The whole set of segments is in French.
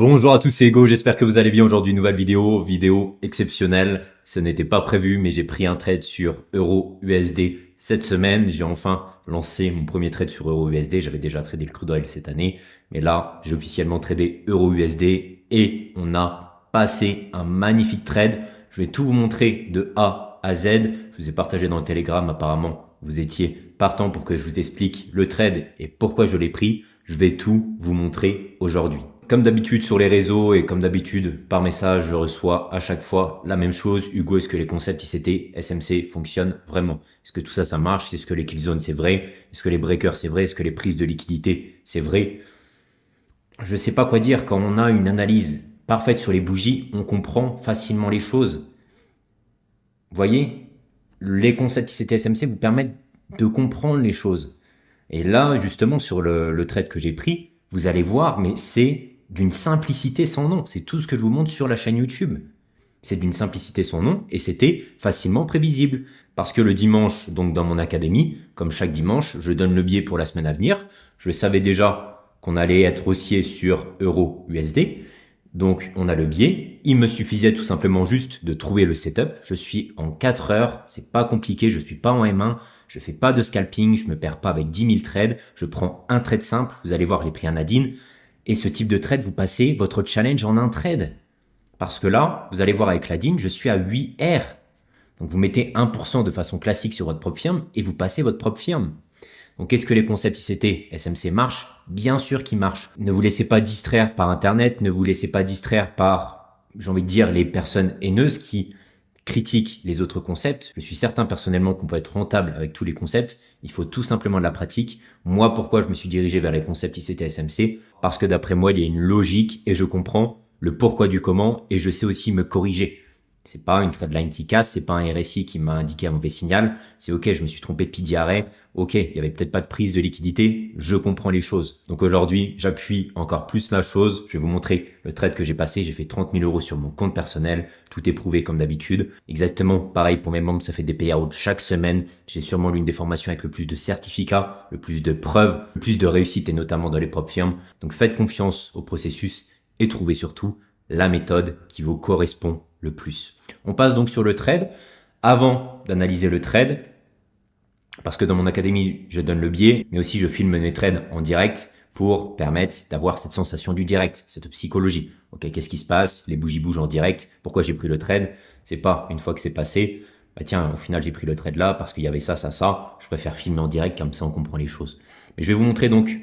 Bonjour à tous, c'est Hugo, j'espère que vous allez bien aujourd'hui. Nouvelle vidéo exceptionnelle. Ce n'était pas prévu, mais j'ai pris un trade sur Euro USD cette semaine. J'ai enfin lancé mon premier trade sur Euro USD. J'avais déjà tradé le crude oil cette année, mais là, j'ai officiellement tradé Euro USD et on a passé un magnifique trade. Je vais tout vous montrer de A à Z. Je vous ai partagé dans le Telegram, apparemment, vous étiez partant pour que je vous explique le trade et pourquoi je l'ai pris. Je vais tout vous montrer aujourd'hui. Comme d'habitude sur les réseaux et comme d'habitude par message, je reçois à chaque fois la même chose. Hugo, est-ce que les concepts ICT, SMC fonctionnent vraiment? Est-ce que tout ça, ça marche? Est-ce que les kill zones, c'est vrai? Est-ce que les breakers, c'est vrai? Est-ce que les prises de liquidité, c'est vrai? Je sais pas quoi dire. Quand on a une analyse parfaite sur les bougies, on comprend facilement les choses. Vous voyez? Les concepts ICT, SMC vous permettent de comprendre les choses. Et là, justement, sur le trade que j'ai pris, vous allez voir, mais c'est d'une simplicité sans nom. C'est tout ce que je vous montre sur la chaîne YouTube. C'est d'une simplicité sans nom et c'était facilement prévisible. Parce que le dimanche, donc dans mon académie, comme chaque dimanche, je donne le biais pour la semaine à venir. Je savais déjà qu'on allait être haussier sur Euro USD. Donc on a le biais. Il me suffisait tout simplement juste de trouver le setup. Je suis en 4 heures. C'est pas compliqué. Je suis pas en M1. Je fais pas de scalping. Je me perds pas avec 10 000 trades. Je prends un trade simple. Vous allez voir, j'ai pris un Nadine. Et ce type de trade, vous passez votre challenge en un trade. Parce que là, vous allez voir avec la DIN, je suis à 8 R. Donc vous mettez 1% de façon classique sur votre propre firme et vous passez votre propre firme. Donc est-ce que les concepts ICT, SMC marchent? Bien sûr qu'ils marchent. Ne vous laissez pas distraire par Internet, ne vous laissez pas distraire par, j'ai envie de dire, les personnes haineuses qui critiquent les autres concepts. Je suis certain personnellement qu'on peut être rentable avec tous les concepts. Il faut tout simplement de la pratique. Moi, pourquoi je me suis dirigé vers les concepts ICT SMC? Parce que d'après moi, il y a une logique et je comprends le pourquoi du comment et je sais aussi me corriger. C'est pas une tradeline qui casse, c'est pas un RSI qui m'a indiqué un mauvais signal. C'est ok, je me suis trompé de pidi arrêt. Ok, il y avait peut-être pas de prise de liquidité. Je comprends les choses. Donc aujourd'hui, j'appuie encore plus la chose. Je vais vous montrer le trade que j'ai passé. J'ai fait 30 000 € sur mon compte personnel. Tout est prouvé comme d'habitude. Exactement pareil pour mes membres. Ça fait des payouts chaque semaine. J'ai sûrement l'une des formations avec le plus de certificats, le plus de preuves, le plus de réussite et notamment dans les propres firmes. Donc faites confiance au processus et trouvez surtout la méthode qui vous correspond le plus. On passe donc sur le trade. Avant d'analyser le trade, parce que dans mon académie, je donne le biais, mais aussi je filme mes trades en direct pour permettre d'avoir cette sensation du direct, cette psychologie. Ok, qu'est-ce qui se passe? Les bougies bougent en direct. Pourquoi j'ai pris le trade? C'est pas une fois que c'est passé, bah tiens, au final j'ai pris le trade là parce qu'il y avait ça. Je préfère filmer en direct, comme ça on comprend les choses. Mais je vais vous montrer donc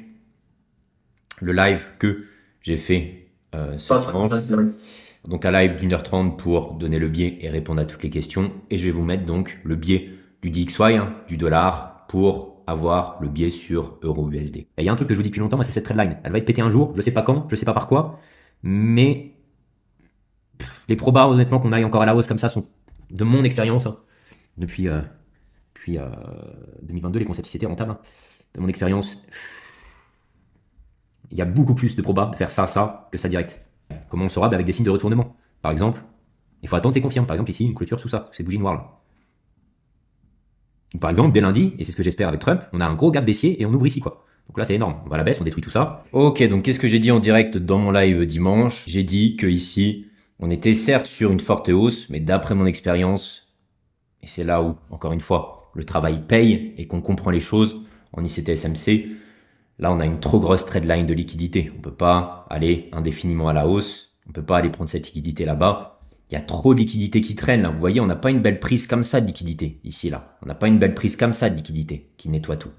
le live que j'ai fait ce dimanche. Donc un live d'1h30 pour donner le biais et répondre à toutes les questions. Et je vais vous mettre donc le biais du DXY, du dollar, pour avoir le biais sur Euro USD. Il y a un truc que je vous dis depuis longtemps, c'est cette trendline. Elle va être pétée un jour, je sais pas quand, je sais pas par quoi, mais les probas honnêtement qu'on aille encore à la hausse comme ça sont, de mon expérience, hein, depuis 2022, les concepts ICT rentables, hein, de mon expérience, il y a beaucoup plus de probas de faire ça que ça direct. Comment on saura? Avec des signes de retournement. Par exemple, il faut attendre ces confirmes. Par exemple, ici, une clôture sous ça, ces bougies noires là. Par exemple, dès lundi, et c'est ce que j'espère avec Trump, on a un gros gap baissier et on ouvre ici quoi. Donc là, c'est énorme. On va à la baisse, on détruit tout ça. Ok, donc qu'est-ce que j'ai dit en direct dans mon live dimanche? J'ai dit que ici, on était certes sur une forte hausse, mais d'après mon expérience, et c'est là où, encore une fois, le travail paye et qu'on comprend les choses en ICT SMC, là, on a une trop grosse trade de liquidité. On peut pas aller indéfiniment à la hausse. On peut pas aller prendre cette liquidité là-bas. Il y a trop de liquidité qui traîne là. Vous voyez, on n'a pas une belle prise comme ça de liquidité ici là. On n'a pas une belle prise comme ça de liquidité qui nettoie tout.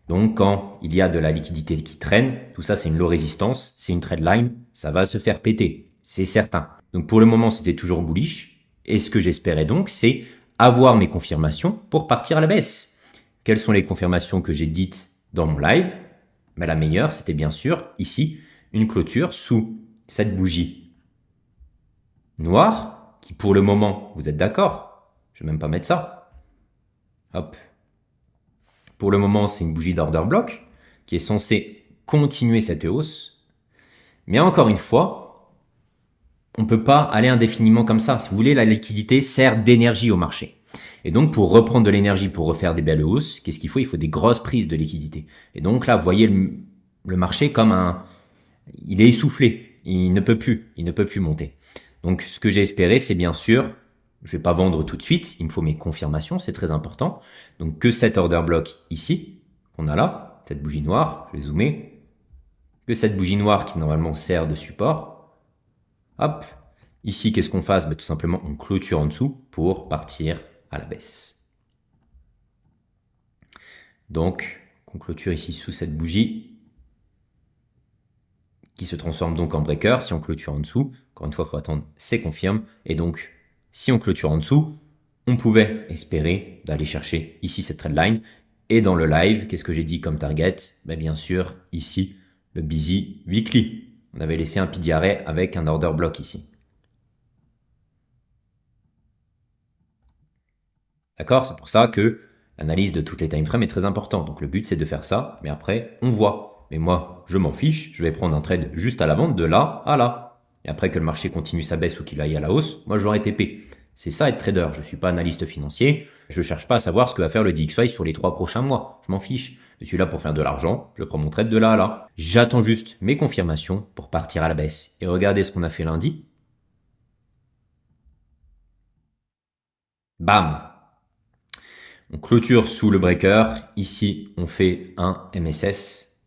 Donc quand il y a de la liquidité qui traîne, tout ça c'est une low résistance, c'est une trade line, ça va se faire péter, c'est certain. Donc pour le moment c'était toujours bullish. Et ce que j'espérais donc c'est avoir mes confirmations pour partir à la baisse. Quelles sont les confirmations que j'ai dites dans mon live? Mais la meilleure c'était bien sûr ici une clôture sous cette bougie noir, qui pour le moment, vous êtes d'accord, je vais même pas mettre ça. Hop. Pour le moment, c'est une bougie d'order block qui est censée continuer cette hausse. Mais encore une fois, on peut pas aller indéfiniment comme ça. Si vous voulez, la liquidité sert d'énergie au marché. Et donc, pour reprendre de l'énergie, pour refaire des belles hausses, qu'est-ce qu'il faut? Il faut des grosses prises de liquidité. Et donc là, vous voyez le marché comme il est essoufflé. Il ne peut plus monter. Donc, ce que j'ai espéré, c'est bien sûr, je vais pas vendre tout de suite, il me faut mes confirmations, c'est très important. Donc, que cet order block ici, qu'on a là, cette bougie noire, je vais zoomer, que cette bougie noire qui normalement sert de support, hop, ici, qu'est-ce qu'on fasse? Tout simplement, on clôture en dessous pour partir à la baisse. Donc, on clôture ici sous cette bougie qui se transforme donc en breaker. Si on clôture en dessous, encore une fois, il faut attendre, c'est confirme. Et donc, si on clôture en dessous, on pouvait espérer d'aller chercher ici cette trendline. Et dans le live, qu'est-ce que j'ai dit comme target? Bien sûr, ici, le busy weekly. On avait laissé un pilier arrêt avec un order block ici. D'accord? C'est pour ça que l'analyse de toutes les time frames est très importante. Donc le but, c'est de faire ça, mais après, on voit. Mais moi, je m'en fiche, je vais prendre un trade juste à la vente de là à là. Et après que le marché continue sa baisse ou qu'il aille à la hausse, moi, j'aurai TP. C'est ça être trader. Je suis pas analyste financier. Je cherche pas à savoir ce que va faire le DXY sur les 3 prochains mois. Je m'en fiche. Je suis là pour faire de l'argent. Je prends mon trade de là à là. J'attends juste mes confirmations pour partir à la baisse. Et regardez ce qu'on a fait lundi. Bam! On clôture sous le breaker. Ici, on fait un MSS,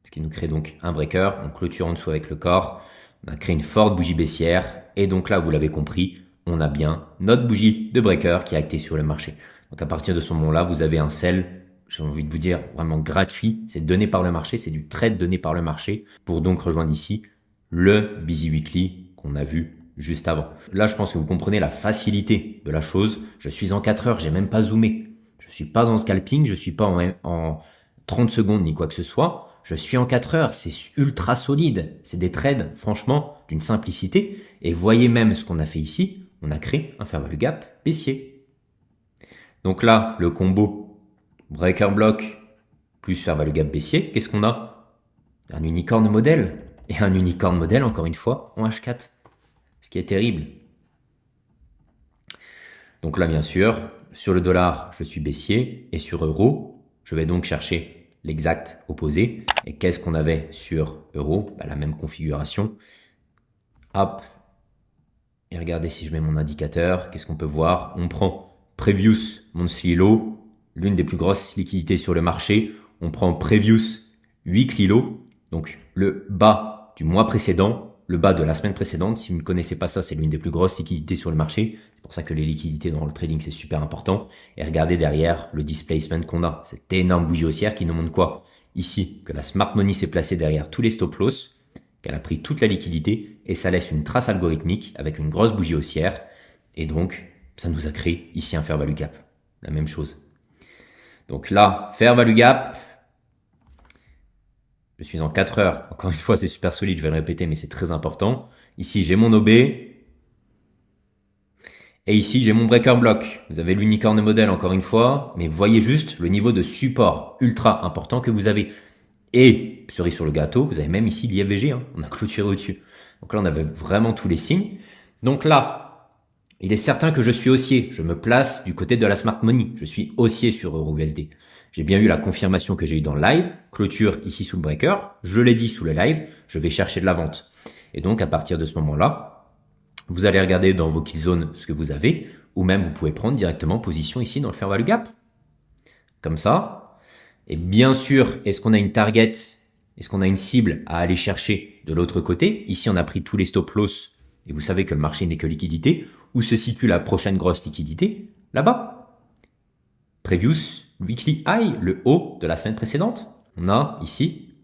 ce qui nous crée donc un breaker. On clôture en dessous avec le corps. On a créé une forte bougie baissière. Et donc là, vous l'avez compris, on a bien notre bougie de breaker qui est actée sur le marché. Donc à partir de ce moment-là, vous avez un sell, j'ai envie de vous dire, vraiment gratuit. C'est donné par le marché, c'est du trade donné par le marché pour donc rejoindre ici le Busy Weekly qu'on a vu juste avant. Là, je pense que vous comprenez la facilité de la chose. Je suis en 4 heures, j'ai même pas zoomé. Je suis pas en scalping, je suis pas en 30 secondes ni quoi que ce soit. Je suis en 4 heures, c'est ultra solide. C'est des trades, franchement, d'une simplicité. Et voyez même ce qu'on a fait ici. On a créé un fair value gap baissier. Donc là, le combo breaker block plus fair value gap baissier, qu'est-ce qu'on a? Un unicorn modèle. Et un unicorn modèle, encore une fois, en H4. Ce qui est terrible. Donc là, bien sûr, sur le dollar, je suis baissier. Et sur euro, je vais donc chercher l'exact opposé. Et qu'est-ce qu'on avait sur euro? La même configuration. Hop. Et regardez si je mets mon indicateur. Qu'est-ce qu'on peut voir? On prend Previous Monthly Low, l'une des plus grosses liquidités sur le marché. On prend Previous Weekly Low, donc le bas du mois précédent. Le bas de la semaine précédente, si vous ne connaissez pas ça, c'est l'une des plus grosses liquidités sur le marché. C'est pour ça que les liquidités dans le trading, c'est super important. Et regardez derrière le displacement qu'on a. Cette énorme bougie haussière qui nous montre quoi? Ici, que la smart money s'est placée derrière tous les stop loss, qu'elle a pris toute la liquidité et ça laisse une trace algorithmique avec une grosse bougie haussière. Et donc, ça nous a créé ici un fair value gap. La même chose. Donc là, fair value gap. Je suis en 4 heures. Encore une fois, c'est super solide, je vais le répéter, mais c'est très important. Ici, j'ai mon OB. Et ici, j'ai mon breaker block. Vous avez l'unicorn modèle, encore une fois. Mais voyez juste le niveau de support ultra important que vous avez. Et, cerise sur le gâteau, vous avez même ici l'IFVG. On a clôturé au-dessus. Donc là, on avait vraiment tous les signes. Donc là, il est certain que je suis haussier. Je me place du côté de la smart money. Je suis haussier sur EURUSD. J'ai bien eu la confirmation que j'ai eu dans le live, clôture ici sous le breaker, je l'ai dit sous le live, je vais chercher de la vente. Et donc à partir de ce moment-là, vous allez regarder dans vos kill zones ce que vous avez, ou même vous pouvez prendre directement position ici dans le fair value gap. Comme ça. Et bien sûr, est-ce qu'on a une target, est-ce qu'on a une cible à aller chercher de l'autre côté? Ici, on a pris tous les stop loss, et vous savez que le marché n'est que liquidité. Où se situe la prochaine grosse liquidité? Là-bas. Previous Weekly High, le haut de la semaine précédente. On a ici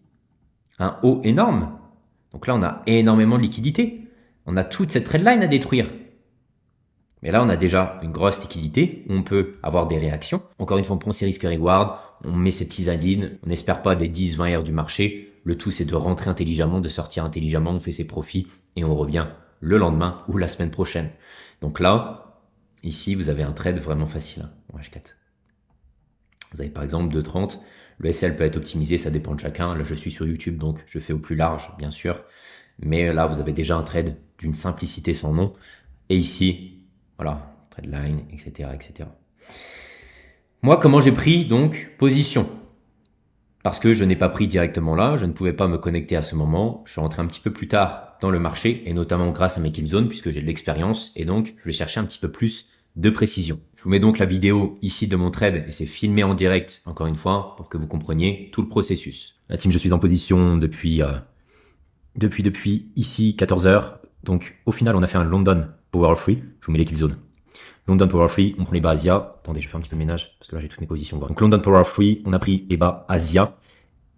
un haut énorme. Donc là, on a énormément de liquidité. On a toute cette trendline à détruire. Mais là, on a déjà une grosse liquidité où on peut avoir des réactions. Encore une fois, on prend ses risques reward, on met ses petits add-ins, on n'espère pas des 10-20 heures du marché. Le tout, c'est de rentrer intelligemment, de sortir intelligemment, on fait ses profits et on revient le lendemain ou la semaine prochaine. Donc là, ici, vous avez un trade vraiment facile en H4. Vous avez par exemple 2,30. Le SL peut être optimisé, ça dépend de chacun. Là, je suis sur YouTube, donc je fais au plus large, bien sûr. Mais là, vous avez déjà un trade d'une simplicité sans nom. Et ici, voilà, trade line, etc., etc. Moi, comment j'ai pris donc position? parce que je n'ai pas pris directement là, je ne pouvais pas me connecter à ce moment. Je suis rentré un petit peu plus tard dans le marché et notamment grâce à mes kill zones puisque j'ai de l'expérience et donc je vais chercher un petit peu plus de précision. Je vous mets donc la vidéo ici de mon trade et c'est filmé en direct, encore une fois, pour que vous compreniez tout le processus. La team, je suis en position depuis ici 14 heures. Donc au final, on a fait un London Power Free. Je vous mets les kill zones. London Power Free, on prend les bas Asia. Attendez, je vais faire un petit peu de ménage parce que là j'ai toutes mes positions. Donc London Power Free, on a pris les bas Asia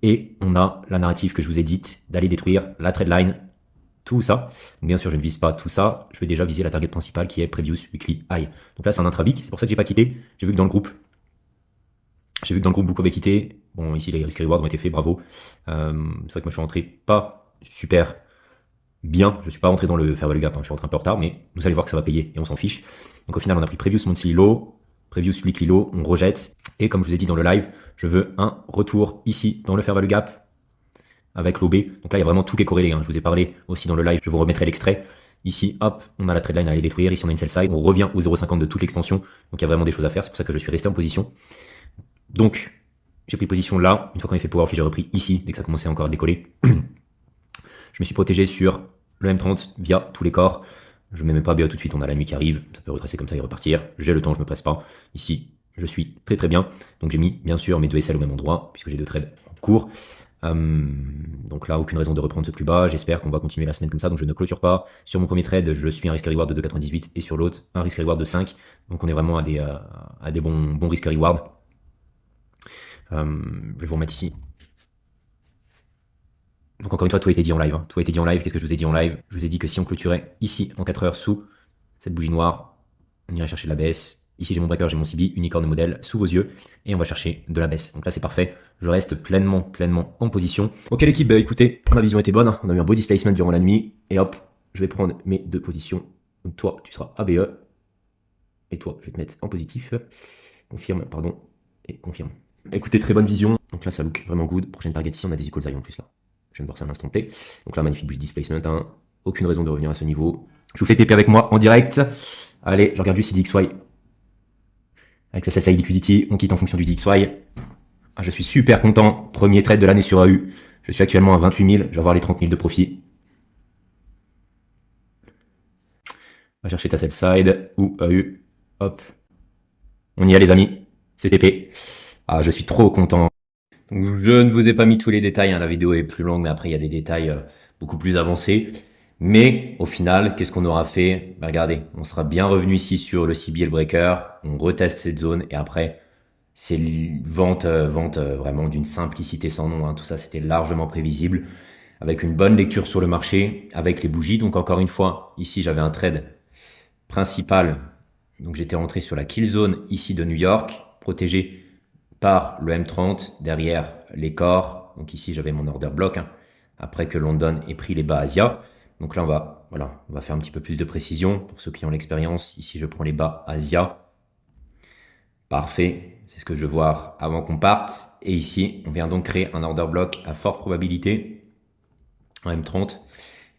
et on a la narrative que je vous ai dite d'aller détruire la trendline, tout ça. Donc bien sûr, je ne vise pas tout ça. Je vais déjà viser la target principale qui est Previous Weekly High. Donc là, c'est un intraweek. C'est pour ça que j'ai pas quitté. J'ai vu que dans le groupe, beaucoup avaient quitté. Bon, ici, les risk rewards ont été faits. Bravo. C'est vrai que moi, je suis rentré pas super bien. Je suis pas rentré dans le fair value gap. Je suis rentré un peu en retard, mais vous allez voir que ça va payer et on s'en fiche. Donc au final, on a pris Previous Monthly Low, Previous Weekly Low, on rejette. Et comme je vous ai dit dans le live, je veux un retour ici dans le fair value gap avec l'OB. Donc là, il y a vraiment tout qui est corrélé. Je vous ai parlé aussi dans le live, je vous remettrai l'extrait. Ici, hop, on a la trade line à aller détruire. Ici, on a une sell side. On revient au 0,50 de toute l'extension. Donc il y a vraiment des choses à faire. C'est pour ça que je suis resté en position. Donc, j'ai pris position là. Une fois qu'on a fait Power Free, j'ai repris ici, dès que ça commençait encore à décoller. Je me suis protégé sur le M30 via tous les corps. Je ne mets même pas BA tout de suite, on a la nuit qui arrive. Ça peut retracer comme ça et repartir. J'ai le temps, je me presse pas. Ici, je suis très très bien. Donc j'ai mis bien sûr mes deux SL au même endroit, puisque j'ai deux trades en cours. Donc là, aucune raison de reprendre ce plus bas. J'espère qu'on va continuer la semaine comme ça. Donc je ne clôture pas. Sur mon premier trade, je suis un risk reward de 2,98 et sur l'autre, un risk reward de 5. Donc on est vraiment à des bons risk reward. Je vais vous remettre ici. Donc encore une fois, tout a été dit en live. Tout a été dit en live. Qu'est-ce que je vous ai dit en live? Je vous ai dit que si on clôturait ici en 4 heures sous cette bougie noire, on irait chercher de la baisse. Ici, j'ai mon breaker, j'ai mon CB, unicorn modèle sous vos yeux et on va chercher de la baisse. Donc là, c'est parfait. Je reste pleinement en position. Ok l'équipe, bah, écoutez, ma vision était bonne. On a eu un beau displacement durant la nuit et hop, je vais prendre mes deux positions. Donc toi, tu seras ABE et toi, je vais te mettre en positif. Confirme, pardon, et confirme. Écoutez, très bonne vision. Donc là, ça look vraiment good. Prochaine target ici, on a des equals high en plus là. Je viens de voir ça à l'instant T. Donc là, magnifique bougie displacement. Aucune raison de revenir à ce niveau. Je vous fais TP avec moi en direct. Allez, je regarde juste si DXY. Avec sa sell side liquidity, on quitte en fonction du DXY. Ah, je suis super content. Premier trade de l'année sur AU. Je suis actuellement à 28 000. Je vais avoir les 30 000 de profit. Va chercher ta sell side ou AU. Hop. On y est les amis. C'est TP. Ah, je suis trop content. Donc, je ne vous ai pas mis tous les détails, la vidéo est plus longue, mais après il y a des détails beaucoup plus avancés. Mais au final, qu'est-ce qu'on aura fait? Bah, regardez, on sera bien revenu ici sur le CB et le breaker, on reteste cette zone et après c'est vente vraiment d'une simplicité sans nom. Tout ça c'était largement prévisible, avec une bonne lecture sur le marché, avec les bougies. Donc encore une fois, ici j'avais un trade principal, donc j'étais rentré sur la kill zone ici de New York, protégé par le M30, derrière les corps. Donc ici, j'avais mon order block, après que London ait pris les bas Asia. Donc là, on va faire un petit peu plus de précision. Pour ceux qui ont l'expérience, ici, je prends les bas Asia. Parfait, c'est ce que je veux voir avant qu'on parte. Et ici, on vient donc créer un order block à forte probabilité, en M30.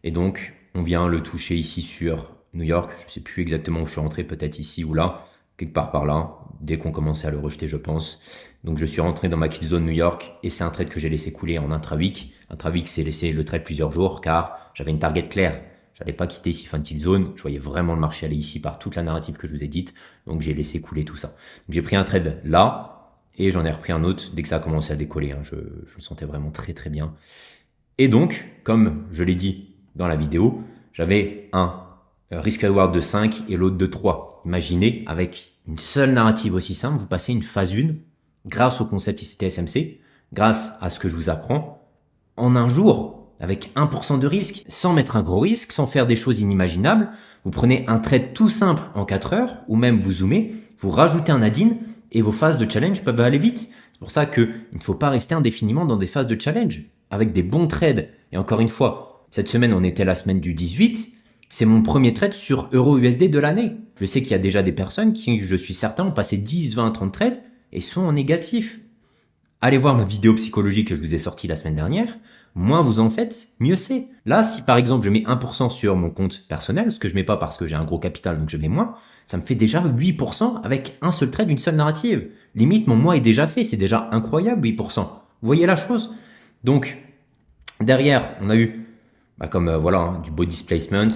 Et donc, on vient le toucher ici sur New York. Je ne sais plus exactement où je suis rentré, peut-être ici ou là. Quelque part par là, dès qu'on commençait à le rejeter, je pense. Donc je suis rentré dans ma kill zone New York et c'est un trade que j'ai laissé couler en intra-week. Intra-week, c'est laisser le trade plusieurs jours car j'avais une target claire. J'allais pas quitter ici fin de kill zone. Je voyais vraiment le marché aller ici par toute la narrative que je vous ai dite. Donc j'ai laissé couler tout ça. Donc j'ai pris un trade là et j'en ai repris un autre dès que ça a commencé à décoller. Je le sentais vraiment très très bien. Et donc, comme je l'ai dit dans la vidéo, j'avais un risk reward de 5 et l'autre de 3. Imaginez, avec une seule narrative aussi simple, vous passez une phase 1 grâce au concept ICT-SMC, grâce à ce que je vous apprends, en un jour, avec 1% de risque, sans mettre un gros risque, sans faire des choses inimaginables. Vous prenez un trade tout simple en 4 heures, ou même vous zoomez, vous rajoutez un add-in et vos phases de challenge peuvent aller vite. C'est pour ça qu'il ne faut pas rester indéfiniment dans des phases de challenge, avec des bons trades. Et encore une fois, cette semaine, on était la semaine du 18. C'est mon premier trade sur Euro-USD de l'année. Je sais qu'il y a déjà des personnes qui, je suis certain, ont passé 10, 20, 30 trades et sont en négatif. Allez voir ma vidéo psychologique que je vous ai sortie la semaine dernière. Moins vous en faites, mieux c'est. Là, si par exemple je mets 1% sur mon compte personnel, ce que je mets pas parce que j'ai un gros capital donc je mets moins, ça me fait déjà 8% avec un seul trade, une seule narrative. Limite, mon mois est déjà fait, c'est déjà incroyable 8%. Vous voyez la chose? Donc, derrière, on a eu, comme voilà, hein, du body placement.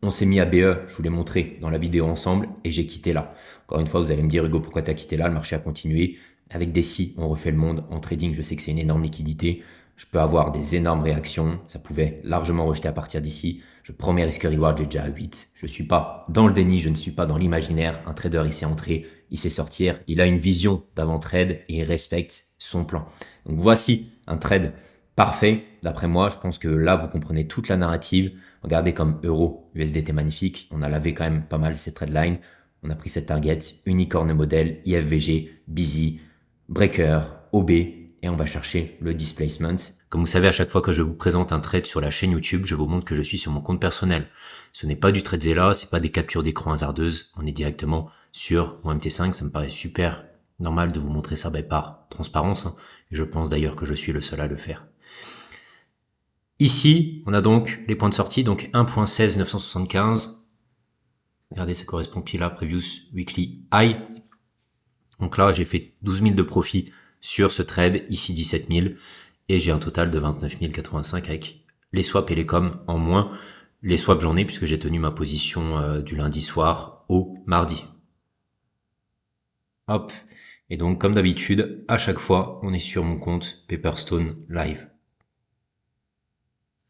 On s'est mis à BE, je vous l'ai montré dans la vidéo ensemble, et j'ai quitté là. Encore une fois, vous allez me dire, Hugo, pourquoi tu as quitté là? Le marché a continué. Avec des si, on refait le monde. En trading, je sais que c'est une énorme liquidité. Je peux avoir des énormes réactions. Ça pouvait largement rejeter à partir d'ici. Je prends mes risques reward, j'ai déjà 8. Je suis pas dans le déni, je ne suis pas dans l'imaginaire. Un trader, il sait entrer, il sait sortir. Il a une vision d'avant-trade et il respecte son plan. Donc voici un trade parfait. D'après moi, je pense que là, vous comprenez toute la narrative. Regardez comme euro, USD était magnifique. On a lavé quand même pas mal ces trade lines. On a pris cette target, unicorn modèle, IFVG, busy, breaker, OB, et on va chercher le displacement. Comme vous savez, à chaque fois que je vous présente un trade sur la chaîne YouTube, je vous montre que je suis sur mon compte personnel. Ce n'est pas du TradeZilla, c'est pas des captures d'écran hasardeuses. On est directement sur mon MT5. Ça me paraît super normal de vous montrer ça par transparence. Hein. Et je pense d'ailleurs que je suis le seul à le faire. Ici, on a donc les points de sortie, donc 1.16975. Regardez, ça correspond pile à Previous Weekly High. Donc là, j'ai fait 12 000 de profit sur ce trade, ici 17 000, et j'ai un total de 29 085 avec les swaps et les coms en moins. Les swaps, j'en ai puisque j'ai tenu ma position du lundi soir au mardi. Hop. Et donc, comme d'habitude, à chaque fois, on est sur mon compte Pepperstone Live.